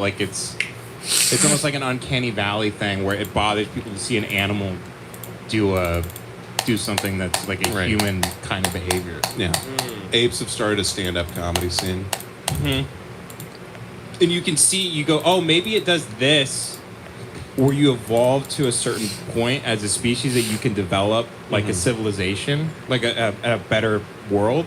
Like it's almost like an uncanny valley thing where it bothers people to see an animal do something that's like a human kind of behavior. Yeah. Apes have started a stand-up comedy scene. And you can see, you go, oh, maybe it does this, or you evolve to a certain point as a species that you can develop like a civilization, like a better world,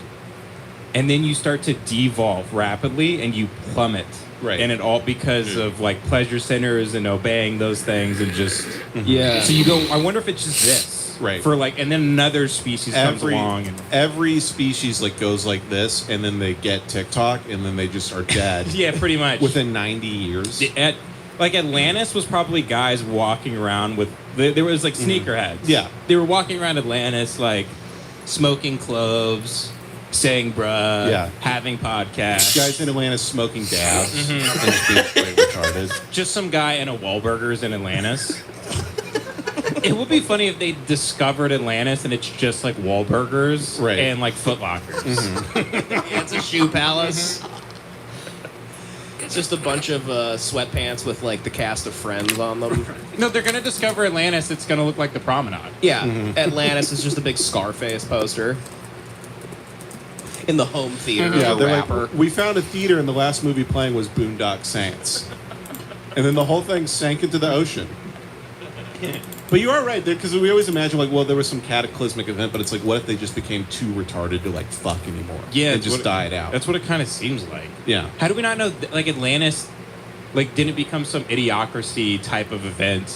and then you start to devolve rapidly and you plummet. Right. And it all because of like pleasure centers and obeying those things and just Yeah. So you go, I wonder if it's just this. Right. For like, and then another species comes along and every species like goes like this, and then they get TikTok, and then they just are dead. yeah, pretty much. Within 90 years. Like Atlantis was probably guys walking around with there was like sneakerheads. Yeah. They were walking around Atlantis like smoking cloves, saying bruh, having podcasts. Guys in Atlanta smoking dabs and just being straight retarded. Just some guy in a Wahlburgers in Atlantis. It would be funny if they discovered Atlantis and it's just like Wahlburgers and like Foot Lockers. Yeah, it's a shoe palace. It's just a bunch of sweatpants with like the cast of Friends on them. No, they're gonna discover Atlantis. It's gonna look like the Promenade. Yeah, Atlantis is just a big Scarface poster in the home theater. Yeah, of the they're rapper. like, we found a theater, and the last movie playing was Boondock Saints, and then the whole thing sank into the ocean. But you are right, because we always imagine like, well, there was some cataclysmic event, but it's like, what if they just became too retarded to like fuck anymore? Yeah, and just died out. That's what it kind of seems like. Yeah. How do we not know? Like Atlantis, like didn't become some idiocracy type of event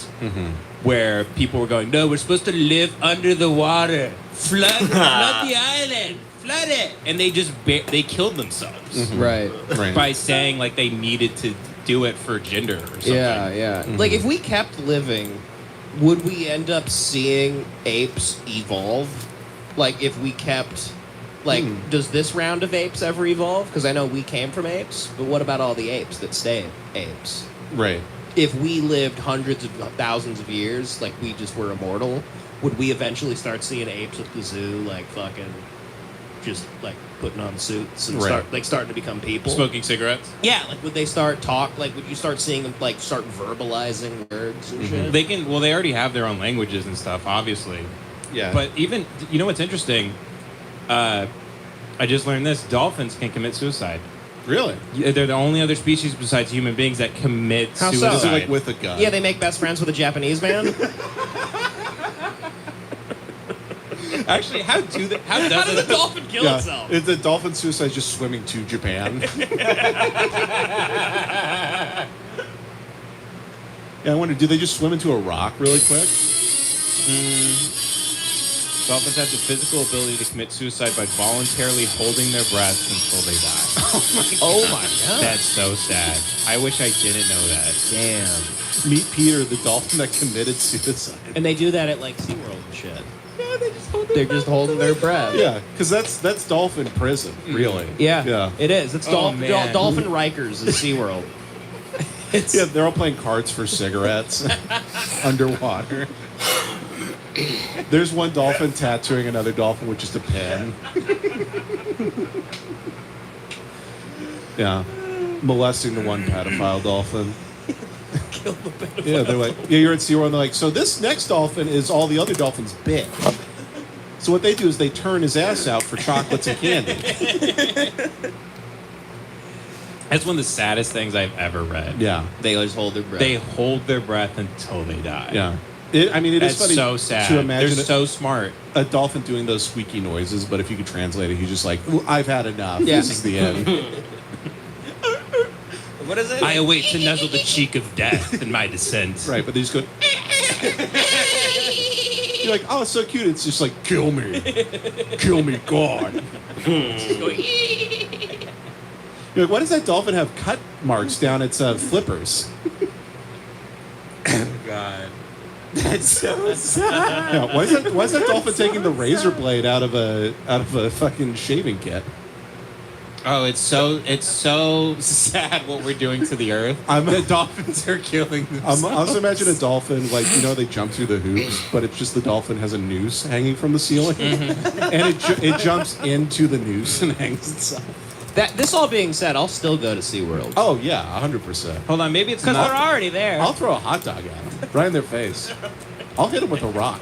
where people were going, no, we're supposed to live under the water, flood the island, flood it, and they just they killed themselves Right. by saying like they needed to do it for gender or something. Yeah. Like if we kept living, would we end up seeing apes evolve? Like if we kept, like, does this round of apes ever evolve? Because I know we came from apes, but what about all the apes that stayed apes? Right. If we lived hundreds of thousands of years, like we just were immortal, would we eventually start seeing apes at the zoo, like fucking, just like putting on suits and starting to become people? Smoking cigarettes. Yeah, like would they start would you start seeing them like start verbalizing words and shit? They can. Well, they already have their own languages and stuff, obviously. Yeah. But even, you know what's interesting? I just learned this: dolphins can commit suicide. Really? They're the only other species besides human beings that commit How so? suicide. Is it like with a gun? Yeah, they make best friends with a Japanese man. Actually, how does the dolphin kill itself? The dolphin suicide is just swimming to Japan. Yeah, I wonder, do they just swim into a rock really quick? Dolphins have the physical ability to commit suicide by voluntarily holding their breath until they die. Oh my god. That's so sad. I wish I didn't know that. Damn. Meet Peter, the dolphin that committed suicide. And they do that at like SeaWorld and shit. They're just holding their breath. Yeah, because that's dolphin prison, really. Yeah, it is. It's man. Dolphin Rikers at SeaWorld. Yeah, they're all playing cards for cigarettes underwater. There's one dolphin tattooing another dolphin with just a pen. Yeah. Molesting the one pedophile dolphin. Kill the pedophile. Yeah, they're like, yeah, you're at SeaWorld, and they're like, so this next dolphin is all the other dolphins bit. So what they do is they turn his ass out for chocolates and candy. That's one of the saddest things I've ever read. Yeah. They just hold their breath. They hold their breath until they die. Yeah. It That's is funny so sad. to imagine They're so smart. a dolphin doing those squeaky noises, but if you could translate it, he's just like, "Ooh, I've had enough. Yeah. This is the end." What is it? I await to nuzzle the cheek of death in my descent. Right, but they just go. You're like, oh, it's so cute. It's just like, kill me, God. You're like, why does that dolphin have cut marks down its flippers? God. That's so sad. Yeah, why is that dolphin taking the razor blade out of a fucking shaving kit? Oh, it's so sad what we're doing to the earth. The dolphins are killing themselves. I also imagine a dolphin, like, they jump through the hoops, but it's just the dolphin has a noose hanging from the ceiling, and it jumps into the noose and hangs itself. This all being said, I'll still go to SeaWorld. Oh yeah, 100%. Hold on, maybe it's Because not. they're already there. I'll throw a hot dog at them right in their face. I'll hit them with a rock.